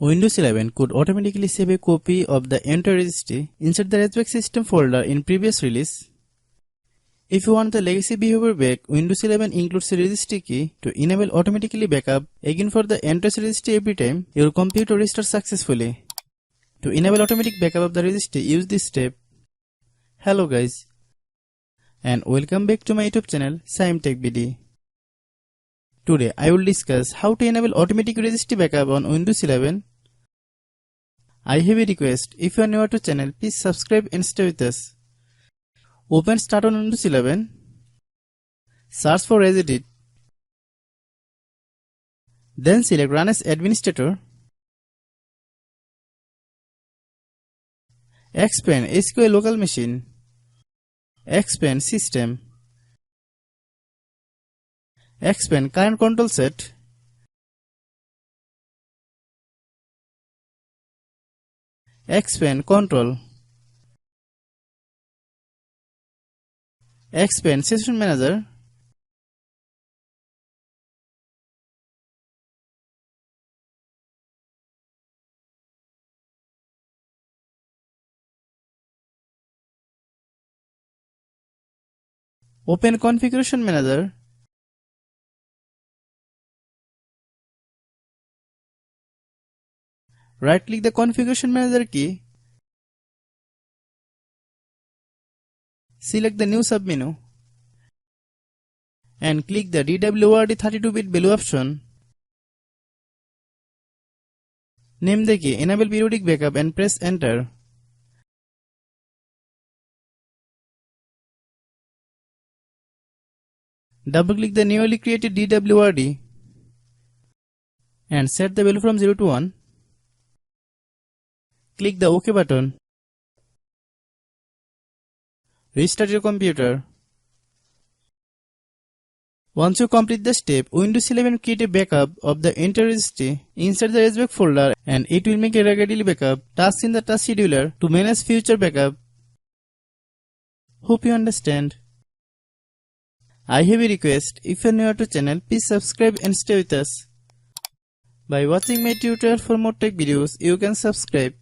Windows 11 could automatically save a copy of the entire registry inside the Registry system folder in previous release. If you want the legacy behavior back, Windows 11 includes a registry key to enable automatically backup again for the entire registry every time your computer restarts successfully. To enable automatic backup of the registry, use this step. Hello guys, and welcome back to my YouTube channel Shaem Tech BD. Today I will discuss how to enable automatic registry backup on Windows 11. I have a request, if you are new to the channel, please subscribe and stay with us. Open Start on Windows 11. Search for Registry. Then select Run as Administrator. Expand SQL Local Machine. Expand System. Expand Current Control Set. Expand Control. Expand Session Manager. Open Configuration Manager. Right-click the Configuration Manager key. Select the new submenu and click the DWRD 32-bit value option. Name the key Enable Periodic Backup and press Enter. Double-click the newly created DWRD and set the value from 0 to 1. Click the OK button. Restart your computer. Once you complete the step, Windows 11 create a backup of the entire registry inside the registry folder and it will make a regularly backup task in the task scheduler to manage future backup. Hope you understand. I have a request, if you are new to the channel, please subscribe and stay with us. By watching my tutorial for more tech videos, you can subscribe.